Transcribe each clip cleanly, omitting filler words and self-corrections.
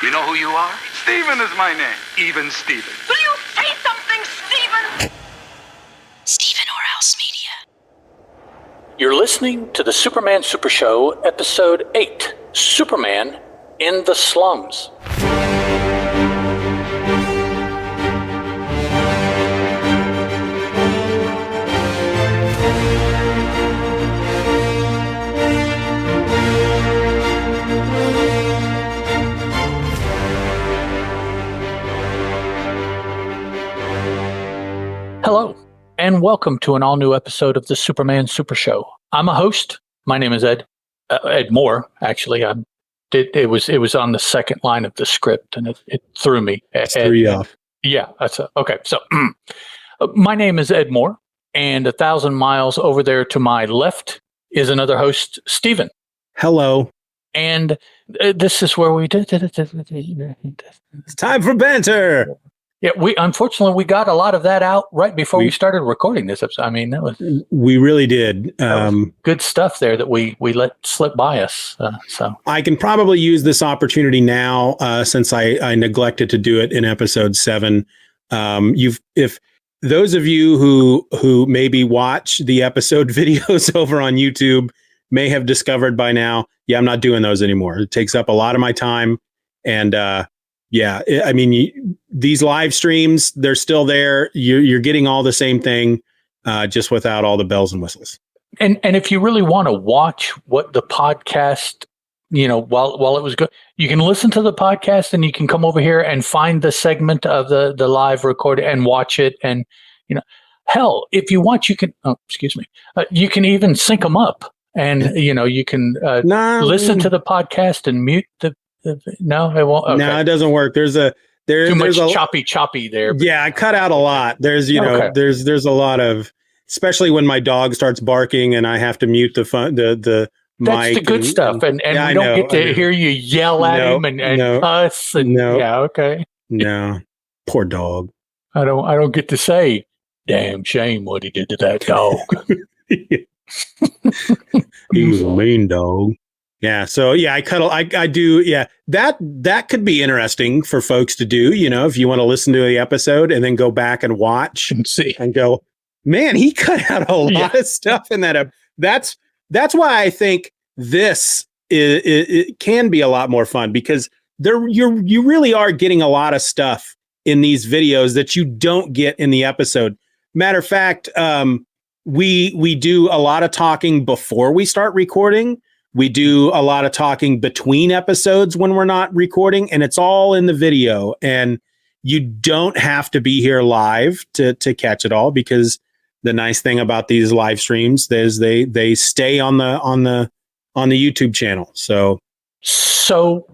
You know who you are? Steeven is my name. Even Steeven. Will you say something, Steeven? Steeven Orhouse Media. You're listening to the Superman Super Show, Episode 8, Superman in the Slums. Hello, and welcome to an all-new episode of the Superman Super Show. I'm a host. My name is Ed Moore. Actually, it was on the second line of the script, and it threw me. Threw you off. Yeah, okay. So, my name is Ed Moore, and 1,000 miles over there to my left is another host, Steeven. Hello. And this is where we did. It's time for banter. Yeah, we got a lot of that out right before we started recording this episode. I mean, we really did. Good stuff there that we let slip by us. So I can probably use this opportunity now since I neglected to do it in episode 7. If those of you who maybe watch the episode videos over on YouTube may have discovered by now, I'm not doing those anymore. It takes up a lot of my time, and I mean, these live streams, they're still there. You're getting all the same thing, just without all the bells and whistles. And if you really want to watch what the podcast, while it was good, you can listen to the podcast and you can come over here and find the segment of the live recording and watch it. And, hell, if you want, you can, you can even sync them up and, you can listen to the podcast and mute no, it won't. Okay. No, it doesn't work. There's too much choppy there. Yeah, I cut out a lot. There's there's a lot of, especially when my dog starts barking and I have to mute the mic. That's the good stuff, and we don't get to hear you yell at him and cuss. And No, poor dog. I don't get to say, "Damn shame what he did to that dog." He was a mean dog. Yeah. So I do. Yeah. That could be interesting for folks to do, if you want to listen to the episode and then go back and watch and see and go, man, he cut out a lot of stuff in that. That's why I think this it can be a lot more fun, because you really are getting a lot of stuff in these videos that you don't get in the episode. Matter of fact, we do a lot of talking before we start recording. We do a lot of talking between episodes when we're not recording, and it's all in the video. And you don't have to be here live to catch it all, because the nice thing about these live streams is they stay on the YouTube channel. So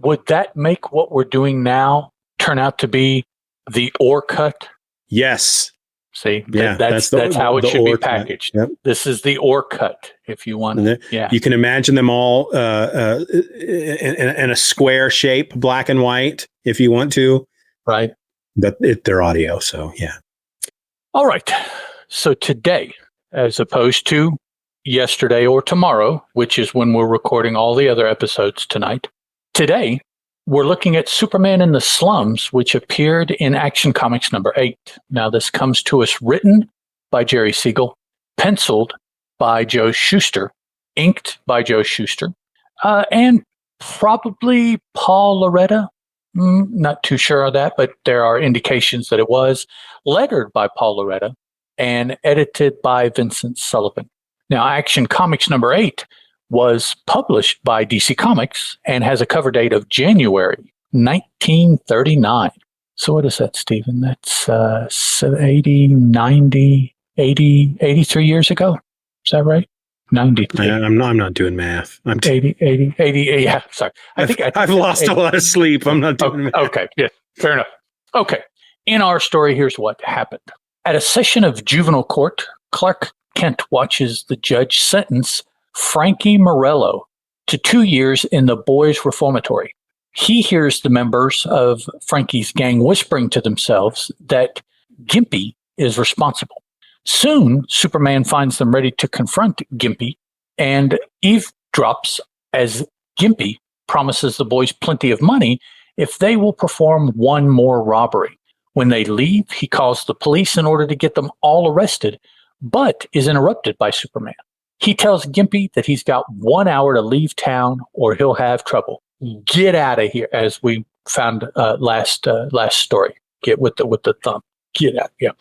would that make what we're doing now turn out to be the ore cut? Yes. See, that's how it should be packaged. Yep. This is the ore cut, if you want to. Yeah, you can imagine them all in a square shape, black and white, if you want to. Right. But they're audio, so yeah. All right. So today, as opposed to yesterday or tomorrow, which is when we're recording all the other episodes tonight, today we're looking at Superman in the Slums, which appeared in Action Comics number 8. Now, this comes to us written by Jerry Siegel, penciled by Joe Shuster, inked by Joe Shuster, and probably Paul Loretta. Not too sure of that, but there are indications that it was. Lettered by Paul Loretta and edited by Vincent Sullivan. Now, Action Comics number 8 was published by DC Comics and has a cover date of January 1939. So what is that, Steeven? That's 80, 90, 80, 83 years ago. Is that right? 93. I'm not doing math. I'm 80, yeah, sorry. I've lost a lot of sleep. I'm not doing math. Okay, yeah, fair enough. Okay, in our story, here's what happened. At a session of juvenile court, Clark Kent watches the judge sentence Frankie Morello to 2 years in the boys' reformatory. He hears the members of Frankie's gang whispering to themselves that Gimpy is responsible. Soon, Superman finds them ready to confront Gimpy and eavesdrops as Gimpy promises the boys plenty of money if they will perform one more robbery. When they leave, he calls the police in order to get them all arrested, but is interrupted by Superman. He tells Gimpy that he's got 1 hour to leave town or he'll have trouble. Get out of here, as we found last story. Get with the thumb. Get out. Yeah.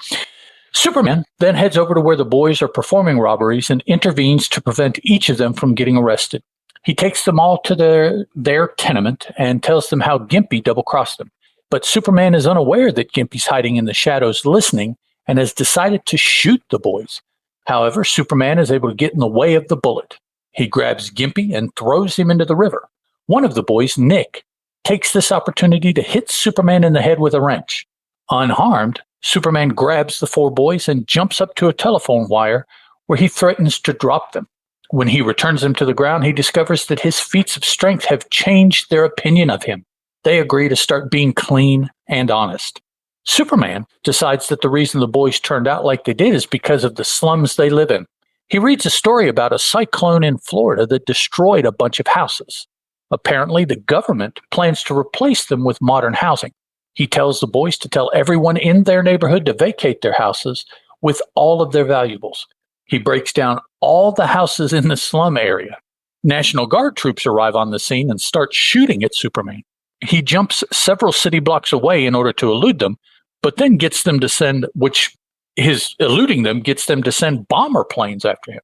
Superman then heads over to where the boys are performing robberies and intervenes to prevent each of them from getting arrested. He takes them all to their tenement and tells them how Gimpy double-crossed them. But Superman is unaware that Gimpy's hiding in the shadows listening and has decided to shoot the boys. However, Superman is able to get in the way of the bullet. He grabs Gimpy and throws him into the river. One of the boys, Nick, takes this opportunity to hit Superman in the head with a wrench. Unharmed, Superman grabs the 4 boys and jumps up to a telephone wire where he threatens to drop them. When he returns them to the ground, he discovers that his feats of strength have changed their opinion of him. They agree to start being clean and honest. Superman decides that the reason the boys turned out like they did is because of the slums they live in. He reads a story about a cyclone in Florida that destroyed a bunch of houses. Apparently, the government plans to replace them with modern housing. He tells the boys to tell everyone in their neighborhood to vacate their houses with all of their valuables. He breaks down all the houses in the slum area. National Guard troops arrive on the scene and start shooting at Superman. He jumps several city blocks away in order to elude them, but then gets them to send, eluding them gets them to send bomber planes after him.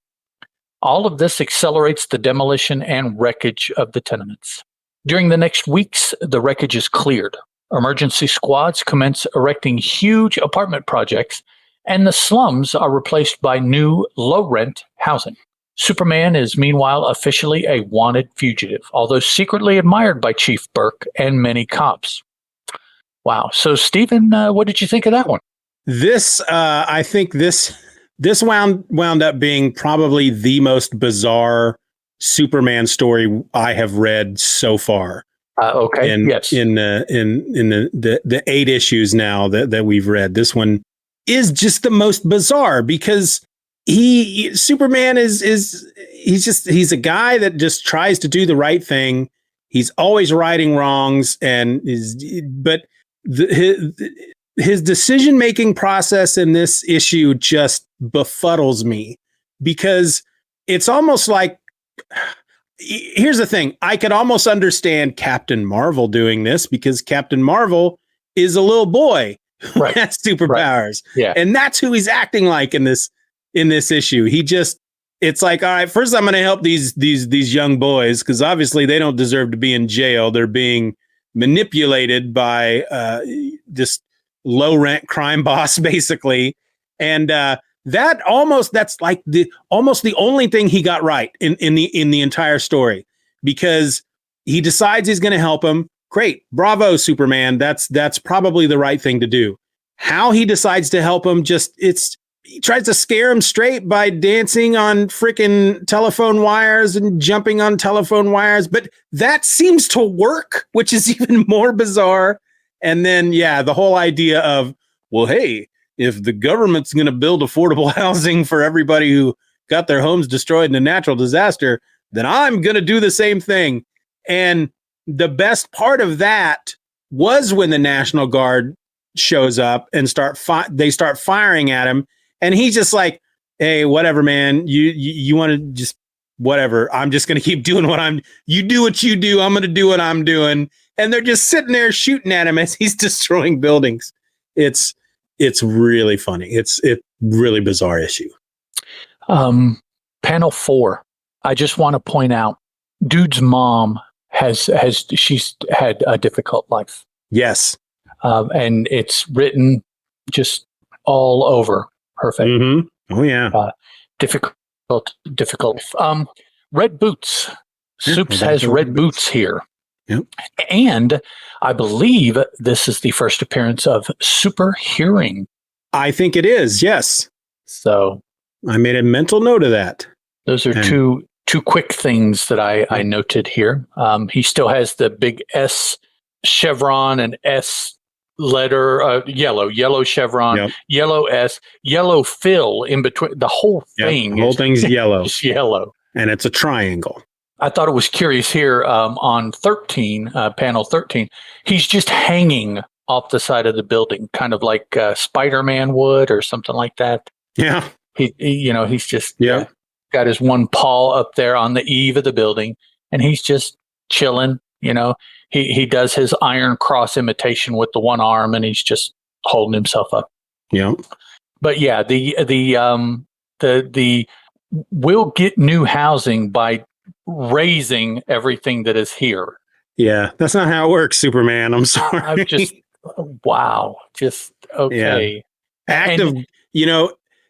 All of this accelerates the demolition and wreckage of the tenements. During the next weeks, the wreckage is cleared. Emergency squads commence erecting huge apartment projects, and the slums are replaced by new, low-rent housing. Superman is meanwhile officially a wanted fugitive, although secretly admired by Chief Burke and many cops. Wow. So, Steeven, what did you think of that one? I think this wound up being probably the most bizarre Superman story I have read so far. Okay. Yes. In the 8 issues now that we've read, this one is just the most bizarre because Superman he's a guy that just tries to do the right thing. He's always righting wrongs, but his decision-making process in this issue just befuddles me because it's almost like, here's the thing. I could almost understand Captain Marvel doing this because Captain Marvel is a little boy who has superpowers. Right. Yeah. And that's who he's acting like in this issue. It's like, all right, first I'm going to help these young boys because obviously they don't deserve to be in jail. They're being manipulated by this low rent crime boss, basically. And that's like almost the only thing he got right in the entire story, because he decides he's going to help him. Great. Bravo, Superman. That's probably the right thing to do. How he decides to help him, he tries to scare him straight by dancing on freaking telephone wires and jumping on telephone wires. But that seems to work, which is even more bizarre. And then, the whole idea of, well, hey, if the government's going to build affordable housing for everybody who got their homes destroyed in a natural disaster, then I'm going to do the same thing. And the best part of that was when the National Guard shows up and they start firing at him. And he's just like, hey, whatever, man, you want to just whatever. I'm just going to keep doing you do what you do. I'm going to do what I'm doing. And they're just sitting there shooting at him as he's destroying buildings. It's really funny. It's really bizarre issue. Panel 4. I just want to point out, dude's mom she's had a difficult life. Yes. And it's written just all over her face. Mm-hmm. Oh yeah. Difficult. Red boots. Soups has red boots here. Yep. And I believe this is the first appearance of Super Hearing. I think it is, yes. So I made a mental note of that. Those are two quick things that I noted here. He still has the big S chevron and S letter, yellow chevron, yellow S, yellow fill in between. The whole thing. The whole thing's yellow. It's yellow. And it's a triangle. I thought it was curious here on 13, panel 13, he's just hanging off the side of the building, kind of like Spider-Man would or something like that. Yeah. He's just got his one paw up there on the eave of the building, and he's just chilling. He does his Iron Cross imitation with the one arm, and he's just holding himself up. Yeah. But yeah, the we'll get new housing by raising everything that is here. Yeah, that's not how it works, Superman. I'm sorry. I'm just wow, just okay. Yeah.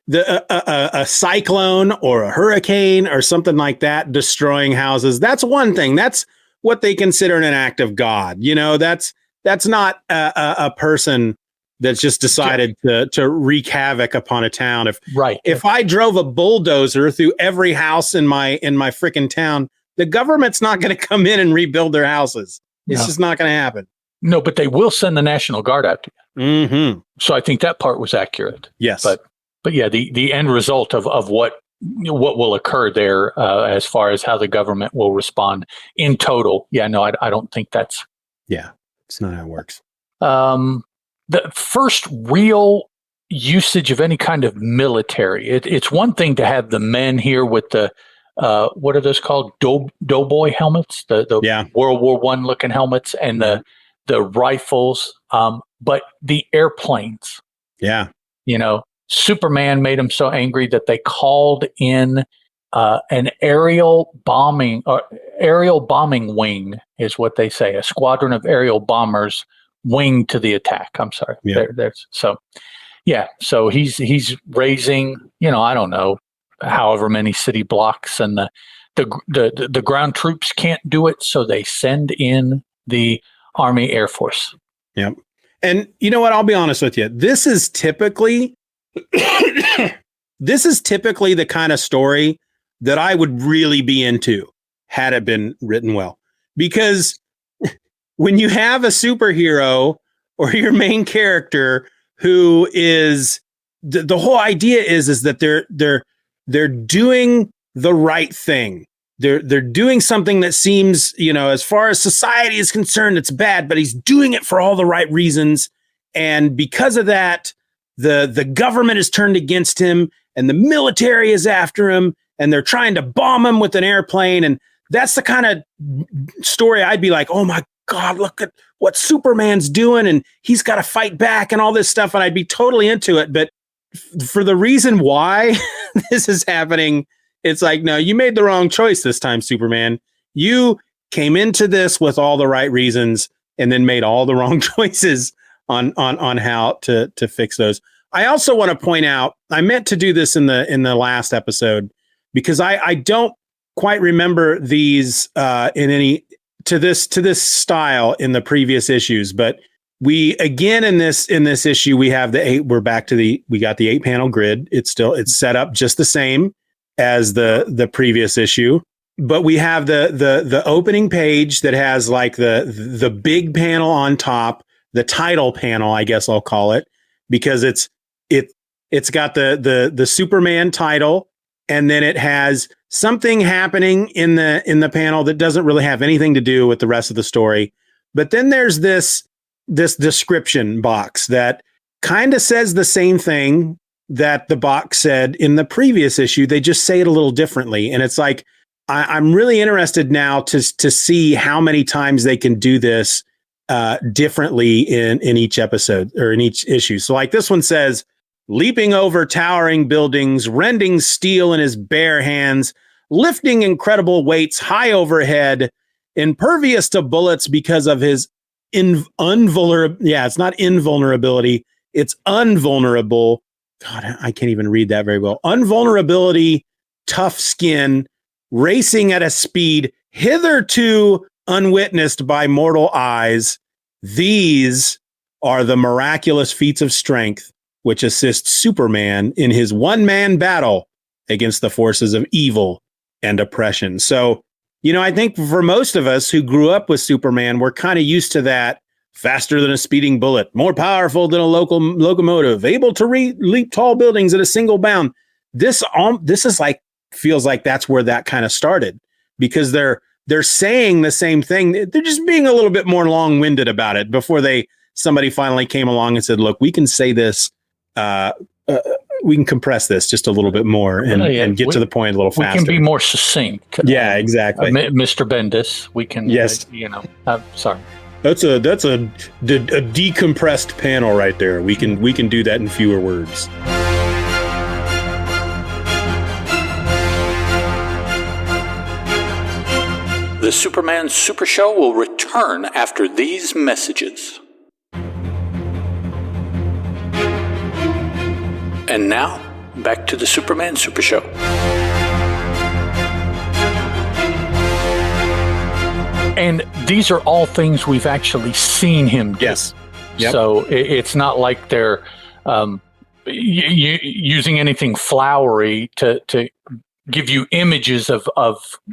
A cyclone or a hurricane or something like that destroying houses. That's one thing. That's what they consider an act of God. That's not a person that's just decided to wreak havoc upon a town. If I drove a bulldozer through every house in my freaking town, the government's not going to come in and rebuild their houses. It's just not going to happen. No, but they will send the National Guard out to you. Mm-hmm. So I think that part was accurate. Yes. But yeah, the end result of what will occur there as far as how the government will respond in total. Yeah, no, I don't think that's. Yeah, it's not how it works. The first real usage of any kind of military. It's one thing to have the men here with the what are those called? Doughboy helmets, the World War I looking helmets, and the rifles, but the airplanes. Yeah. Superman made them so angry that they called in an aerial bombing wing, is what they say, a squadron of aerial bombers wing to the attack. I'm sorry. Yeah. So he's raising, I don't know, however many city blocks, and the ground troops can't do it, so they send in the Army Air Force. Yep. And you know what? I'll be honest with you. This is typically the kind of story that I would really be into had it been written well. Because when you have a superhero or your main character who is the whole idea is that they're doing the right thing. They're doing something that seems, as far as society is concerned, it's bad, but he's doing it for all the right reasons. And because of that, the government is turned against him and the military is after him and they're trying to bomb him with an airplane. And that's the kind of story I'd be like, oh my God, look at what Superman's doing. And he's got to fight back and all this stuff. And I'd be totally into it. But for the reason why this is happening, it's like, no, you made the wrong choice this time, Superman. You came into this with all the right reasons and then made all the wrong choices on how to fix those. I also want to point out, I meant to do this in the last episode because I don't quite remember these in any to this style in the previous issues, but we again in this issue we have the 8. We're back to we got the 8-panel grid. It's set up just the same as the previous issue, but we have the opening page that has like the big panel on top, the title panel, I guess I'll call it, because it's got the Superman title, and then it has something happening in the panel that doesn't really have anything to do with the rest of the story. But then there's this description box that kind of says the same thing that the box said in the previous issue. They just say it a little differently. And it's like, I'm really interested now to see how many times they can do this differently in each episode or in each issue. So like this one says, leaping over towering buildings, rending steel in his bare hands, lifting incredible weights high overhead, impervious to bullets because of his invulnerability. Yeah, it's not invulnerability. It's unvulnerable. God, I can't even read that very well. Unvulnerability, tough skin, racing at a speed hitherto unwitnessed by mortal eyes. These are the miraculous feats of strength which assist Superman in his one-man battle against the forces of evil and oppression. So, I think for most of us who grew up with Superman, we're kind of used to that. Faster than a speeding bullet, more powerful than a locomotive, able to leap tall buildings at a single bound. This is like, feels like that's where that kind of started. because they're saying the same thing. They're just being a little bit more long-winded about it before somebody finally came along and said, look, we can say this, we can compress this just a little bit more and get to the point a little faster. We can be more succinct. Yeah, exactly. Mr. Bendis, we can, yes. Sorry. That's a decompressed panel right there. We can do that in fewer words. The Superman Super Show will return after these messages. And now, back to the Superman Super Show. And these are all things we've actually seen him do. Yes. Yep. So it's not like they're using anything flowery to give you images of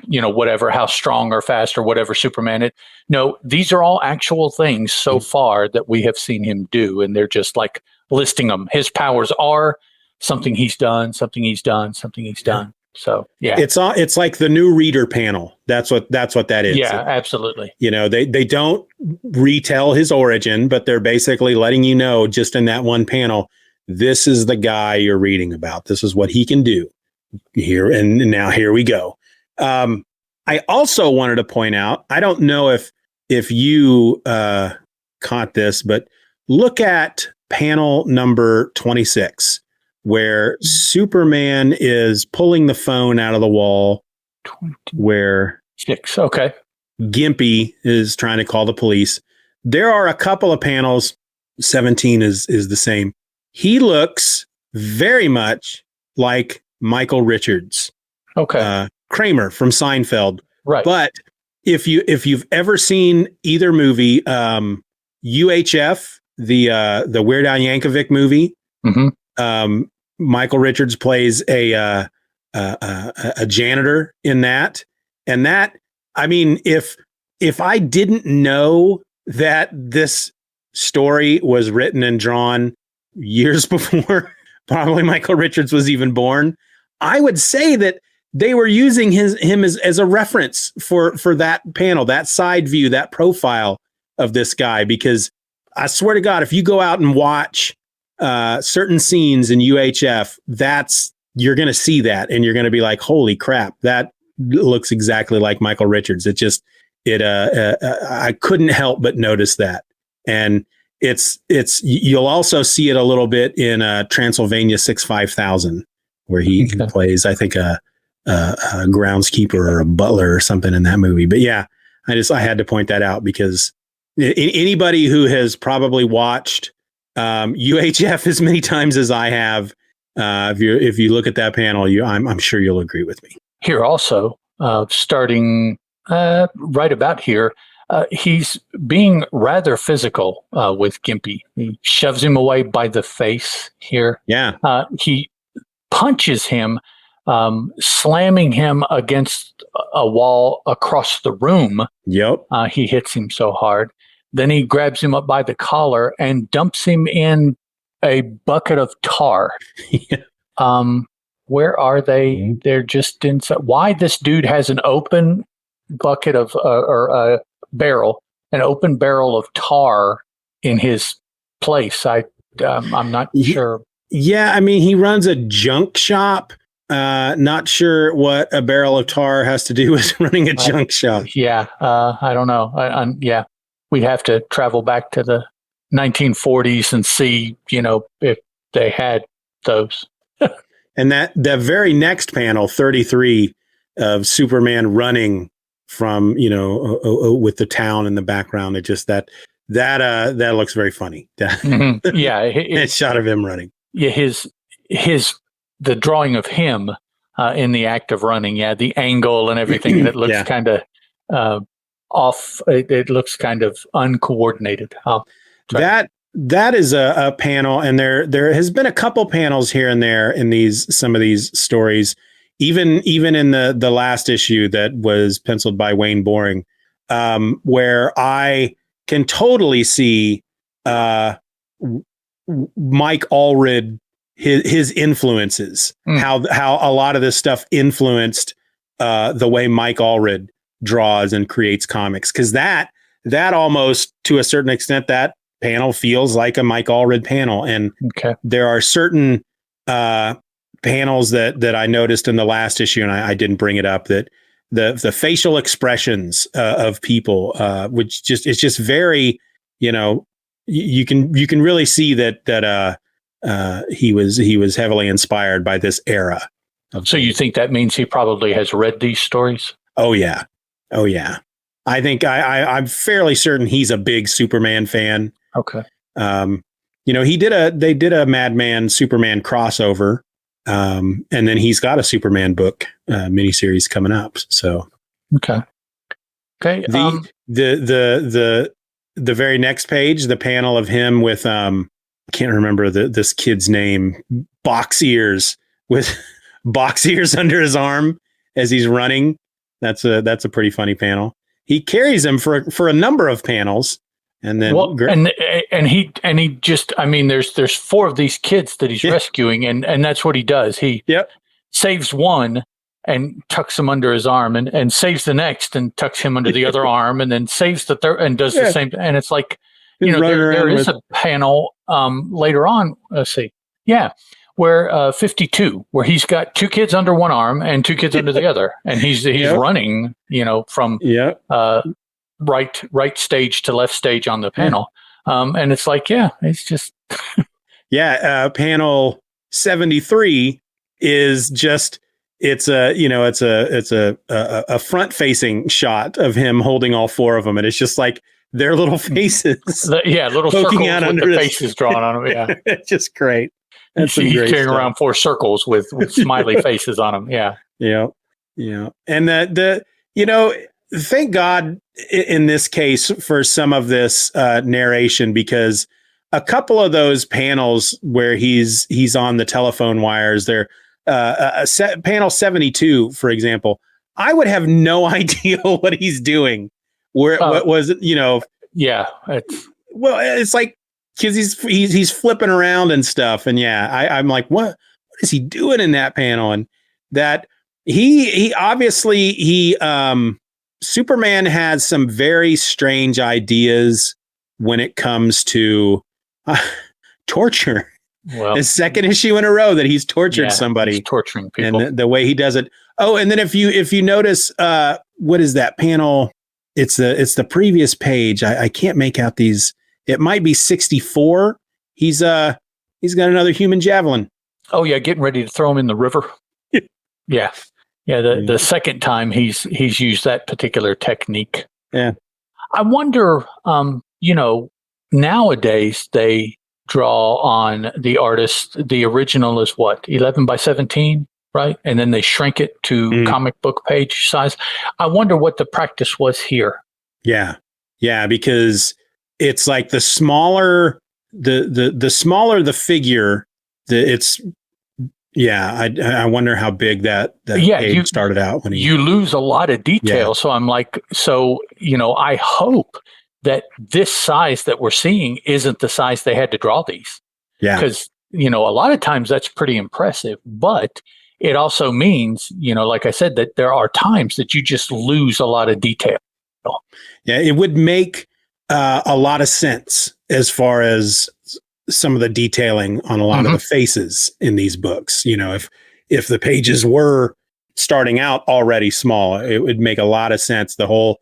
whatever, how strong or fast or whatever Superman is. No, these are all actual things so far that we have seen him do, and they're just like listing them. His powers are something he's done, something he's done, something he's done. So yeah, it's like the new reader panel. That's what that is. Yeah, absolutely. They don't retell his origin, but they're basically letting you know just in that one panel, this is the guy you're reading about. This is what he can do here. And now here we go. I also wanted to point out, I don't know if you caught this, but look at panel number 26. Where Superman is pulling the phone out of the wall, where 6, okay, Gimpy is trying to call the police. There are a couple of panels. 17 is the same. He looks very much like Michael Richards, okay, Kramer from Seinfeld, right? But if you've ever seen either movie, UHF, the Weird Al Yankovic movie. Mm-hmm. Michael Richards plays a janitor in that, and that, I mean, if I didn't know that this story was written and drawn years before probably Michael Richards was even born, I would say that they were using him as a reference for that panel, that side view, that profile of this guy, because I swear to God, if you go out and watch certain scenes in UHF, you're going to see that, and you're going to be like, holy crap, that looks exactly like Michael Richards. I couldn't help but notice that. And you'll also see it a little bit in Transylvania 65000, where he plays, I think, a groundskeeper or a butler or something in that movie. But yeah, I had to point that out, because anybody who has probably watched UHF as many times as I have, if you look at that panel, I'm sure you'll agree with me. Here also, starting right about here, he's being rather physical with Gimpy. He shoves him away by the face here. Yeah. He punches him, slamming him against a wall across the room. Yep. He hits him so hard. Then he grabs him up by the collar and dumps him in a bucket of tar. Yeah. Where are they? They're just inside. Why this dude has an open bucket of or a barrel, an open barrel of tar in his place? I'm not sure. Yeah, I mean, he runs a junk shop. Not sure what a barrel of tar has to do with running a junk shop. Yeah, I don't know. Yeah. We'd have to travel back to the 1940s and see, if they had those. And that very next panel, 33, of Superman running from, with the town in the background, it just that looks very funny. Mm-hmm. Yeah, it's shot of him running. Yeah, the drawing of him in the act of running. Yeah, the angle and everything. And it looks kind of off. It looks kind of uncoordinated. That is a panel, and there has been a couple panels here and there in some of these stories, even in the last issue that was penciled by Wayne Boring, where I can totally see Mike Allred, his influences, how a lot of this stuff influenced the way Mike Allred draws and creates comics, because that almost, to a certain extent, that panel feels like a Mike Allred panel. And there are certain panels that I noticed in the last issue, and I didn't bring it up, that the facial expressions of people, which it's just very, you can really see that he was heavily inspired by this era. So you think that means he probably has read these stories? Oh yeah. I think I'm fairly certain he's a big Superman fan. Okay. They did a Madman Superman crossover, and then he's got a Superman book miniseries coming up. So okay. The very next page, the panel of him with I can't remember this kid's name, box ears, with box ears under his arm as he's running. That's a pretty funny panel. He carries him for a number of panels, and then and he just, I mean, there's 4 of these kids that he's rescuing, and that's what he does. He saves one and tucks him under his arm, and saves the next and tucks him under the other arm, and then saves the third and does the same. And it's like, there is a panel later on. Let's see, where 52, where he's got 2 kids under one arm and 2 kids under the other, and he's running, from right stage to left stage on the panel, and it's like, it's just panel 73 is just it's a front facing shot of him holding all 4 of them, and it's just like their little faces, little circles out with the faces drawn on them. Yeah, it's just great. He's carrying around 4 circles with smiley faces on them. Yeah. And thank God in this case for some of this narration, because a couple of those panels where he's on the telephone wires there, panel 72, for example, I would have no idea what he's doing. What was it? It's like, because he's flipping around and stuff, and I'm like, what is he doing in that panel? And that he obviously Superman has some very strange ideas when it comes to torture. Well, the second issue in a row that he's tortured somebody, he's torturing people, and the way he does it. Oh, and then if you notice, what is that panel? It's the previous page. I can't make out these. It might be 64. He's got another human javelin. Oh yeah, getting ready to throw him in the river. The second time he's used that particular technique. Yeah. I wonder, nowadays they draw on the artist. The original is what, 11 by 17, right? And then they shrink it to comic book page size. I wonder what the practice was here. Yeah, because it's like the smaller the smaller the figure, I wonder how big that page started out when you lose a lot of detail. Yeah. So I'm like, I hope that this size that we're seeing isn't the size they had to draw these. Yeah. Because, a lot of times that's pretty impressive, but it also means, like I said, that there are times that you just lose a lot of detail. Yeah, it would make a lot of sense as far as some of the detailing on a lot of the faces in these books. If the pages were starting out already small, it would make a lot of sense. The whole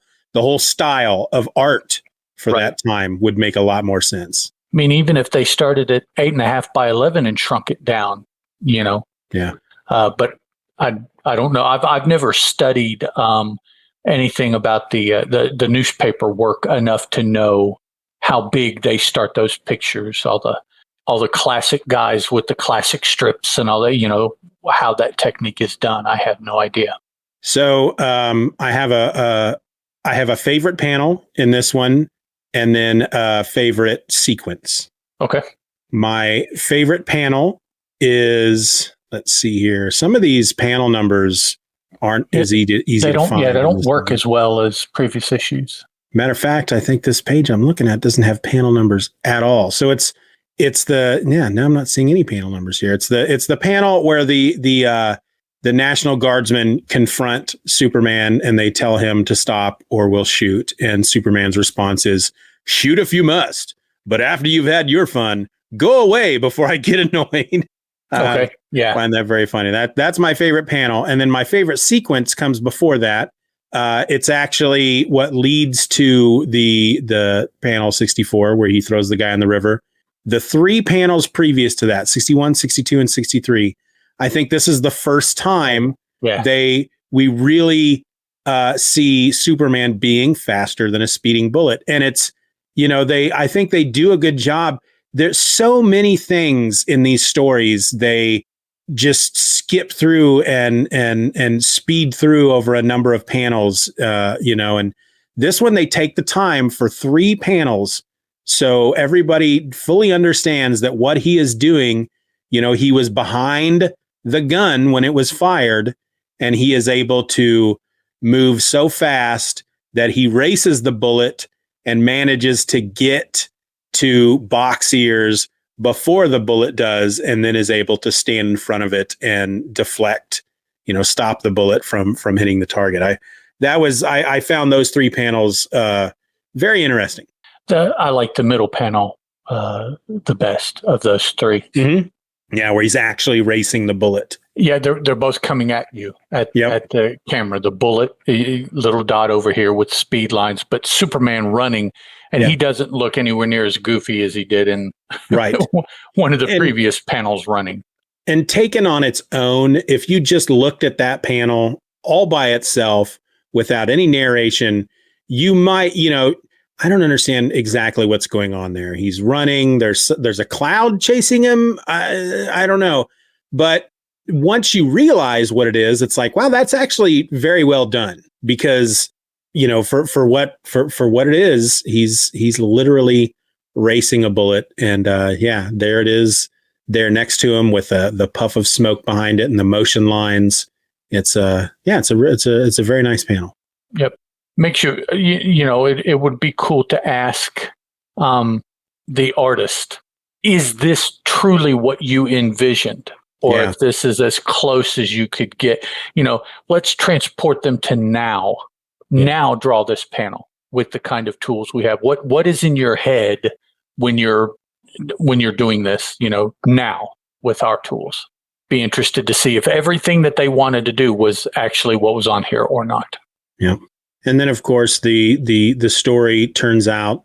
style of art for that time would make a lot more sense. I mean, even if they started at 8.5 by 11 and shrunk it down, Yeah. But I don't know. I've never studied anything about the newspaper work enough to know how big they start those pictures. All the classic guys with the classic strips and all that. How that technique is done. I have no idea. So I have a favorite panel in this one, and then a favorite sequence. Okay. My favorite panel is, let's see here. Some of these panel numbers aren't as easy to find. Yeah, they don't work as well as previous issues. Matter of fact, I think this page I'm looking at doesn't have panel numbers at all. So it's now I'm not seeing any panel numbers here. It's the panel where the the National Guardsmen confront Superman and they tell him to stop or we'll shoot. And Superman's response is, shoot if you must, but after you've had your fun, go away before I get annoyed. Okay. Yeah. I find that very funny. That's my favorite panel. And then my favorite sequence comes before that. It's actually what leads to the panel 64 where he throws the guy in the river. The 3 panels previous to that, 61, 62, and 63, I think this is the first time we really see Superman being faster than a speeding bullet. And it's, I think they do a good job. There's so many things in these stories they just skip through and speed through over a number of panels, and this one they take the time for 3 panels. So everybody fully understands that what he is doing, he was behind the gun when it was fired, and he is able to move so fast that he races the bullet and manages to get to box ears before the bullet does, and then is able to stand in front of it and deflect, stop the bullet from hitting the target. I found those 3 panels very interesting. I like the middle panel the best of those 3. Mm-hmm. Yeah, where he's actually racing the bullet. Yeah, they're both coming at you at the camera. The bullet, a little dot over here with speed lines, but Superman running, and he doesn't look anywhere near as goofy as he did in one of the previous panels running. And taken on its own, if you just looked at that panel all by itself without any narration, you might, I don't understand exactly what's going on there. He's running. There's a cloud chasing him. I don't know. But once you realize what it is, it's like, wow, that's actually very well done, because, for what it is, he's literally racing a bullet. And there it is there next to him with the puff of smoke behind it and the motion lines. It's a very nice panel. Yep. Makes you, it would be cool to ask the artist, is this truly what you envisioned? Or if this is as close as you could get, let's transport them to now. Now draw this panel with the kind of tools we have. What is in your head when you're doing this, now with our tools? Be interested to see if everything that they wanted to do was actually what was on here or not. Yeah. And then, of course, the story turns out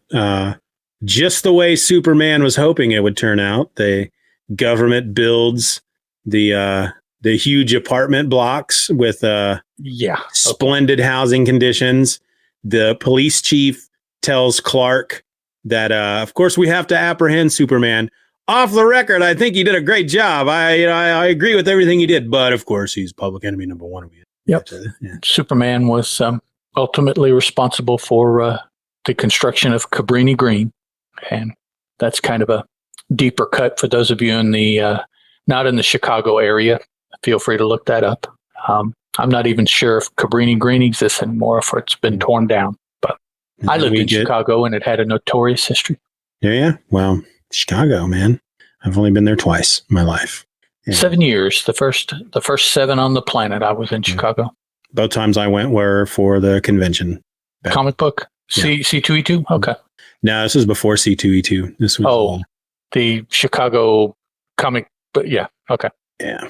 just the way Superman was hoping it would turn out. The government builds the huge apartment blocks with splendid housing conditions. The police chief tells Clark that, of course, we have to apprehend Superman. Off the record, I think he did a great job. I agree with everything he did, but of course, he's public enemy number 1. Yep. Superman was ultimately responsible for the construction of Cabrini Green. And that's kind of a deeper cut for those of you in the not in the Chicago area. Feel free to look that up. I'm not even sure if Cabrini Green exists anymore, if it's been torn down. But I lived in Chicago, and it had a notorious history. Yeah. Well, Chicago, man. I've only been there twice in my life. Yeah. 7 years. The first 7 on the planet I was in Chicago. Both times I went were for the convention. Comic book? C2E2? Okay. No, this was before C2E2. This was the Chicago comic, but yeah. Okay. Yeah.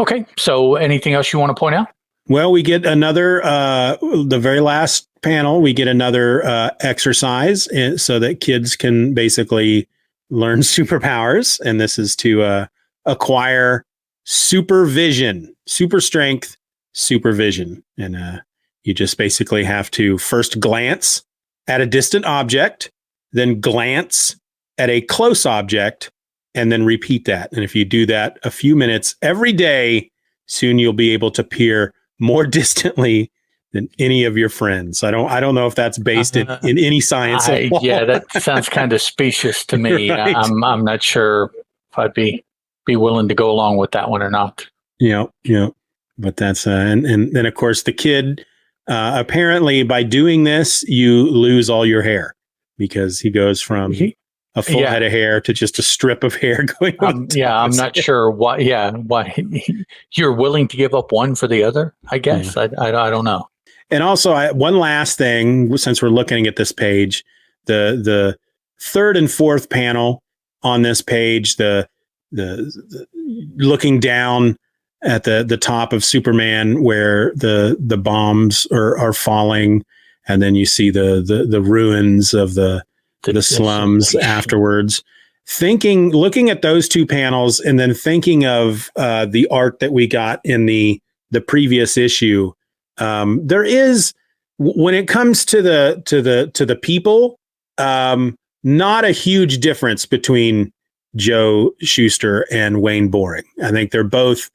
Okay. So anything else you want to point out? Well, we get another, the very last panel, we get another exercise so that kids can basically learn superpowers. And this is to acquire supervision, super strength, supervision. And you just basically have to first glance at a distant object, then glance at a close object, and then repeat that. And if you do that a few minutes every day, soon you'll be able to peer more distantly than any of your friends. I don't know if that's based in any science. Yeah, that sounds kind of specious to me. Right. I'm not sure if I'd be willing to go along with that one or not. Yeah. But that's and then of course the kid apparently by doing this you lose all your hair, because he goes from a full head of hair to just a strip of hair going on. I'm not sure why. Yeah, why you're willing to give up one for the other? I guess I don't know. And also, one last thing, since we're looking at this page, the third and fourth panel on this page, the looking down at the top of Superman where the bombs are falling, and then you see the ruins of the slums afterwards. Looking at those two panels, and then thinking of the art that we got in the previous issue, there is, when it comes to the people, not a huge difference between Joe Shuster and Wayne Boring. I think they're both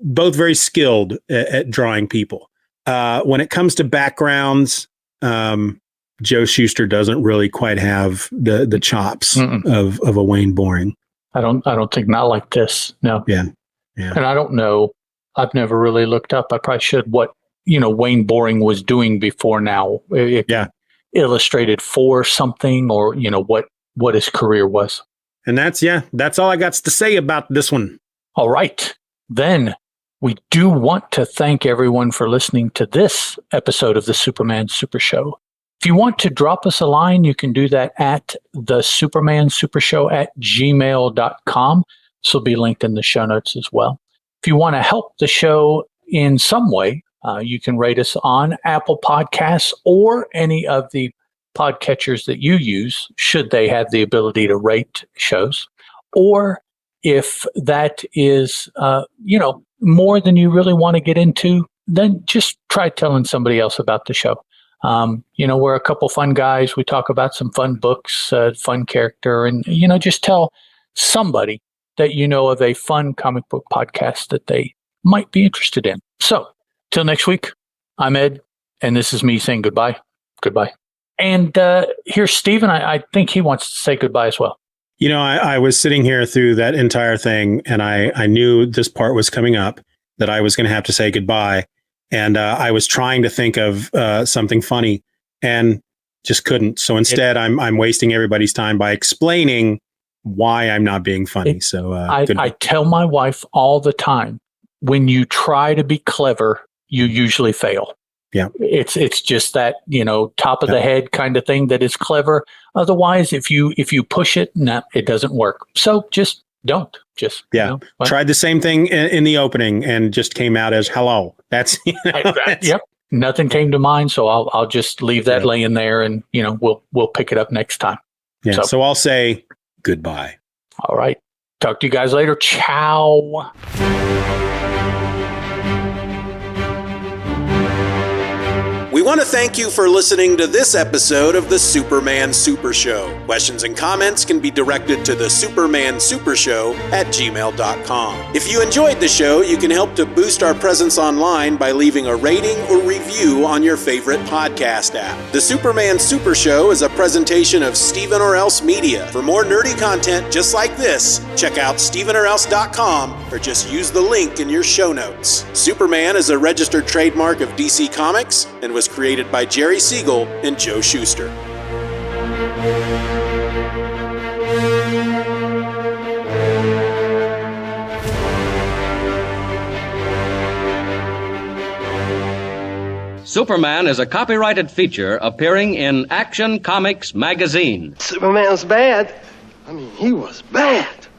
very skilled at drawing people. When it comes to backgrounds, Joe Shuster doesn't really quite have the chops of a Wayne Boring. I don't think, not like this. No. Yeah. And I don't know. I've never really looked up. I probably should. What Wayne Boring was doing before now. Illustrated for something, or what his career was. And that's all I got to say about this one. All right. Then we do want to thank everyone for listening to this episode of the Superman Super Show. If you want to drop us a line, you can do that at the Superman Super Show at gmail.com. This will be linked in the show notes as well. If you want to help the show in some way, you can rate us on Apple Podcasts or any of the podcatchers that you use, should they have the ability to rate shows. Or if that is, more than you really want to get into, then just try telling somebody else about the show. We're a couple fun guys. We talk about some fun books, fun character, and, just tell somebody that you know of a fun comic book podcast that they might be interested in. So, till next week, I'm Ed, and this is me saying goodbye. Goodbye. And here's Steven. I think he wants to say goodbye as well. I was sitting here through that entire thing, and I knew this part was coming up, that I was going to have to say goodbye. And I was trying to think of something funny and just couldn't. So instead, I'm wasting everybody's time by explaining why I'm not being funny. So I tell my wife all the time, when you try to be clever, you usually fail. Yeah, it's just that, top of the head kind of thing that is clever. Otherwise, if you push it, it doesn't work. So just don't. Tried the same thing in the opening and just came out as hello. That's yep. Nothing came to mind, so I'll just leave that laying there, and we'll pick it up next time. Yeah. So I'll say goodbye. All right. Talk to you guys later. Ciao. We want to thank you for listening to this episode of the Superman Super Show. Questions and comments can be directed to the Superman Super Show at gmail.com. If you enjoyed the show, you can help to boost our presence online by leaving a rating or review on your favorite podcast app. The Superman Super Show is a presentation of Steven or Else Media. For more nerdy content just like this, check out stevenorelse.com or just use the link in your show notes. Superman is a registered trademark of DC Comics and was created by Jerry Siegel and Joe Shuster. Superman is a copyrighted feature appearing in Action Comics magazine. Superman's bad. He was bad.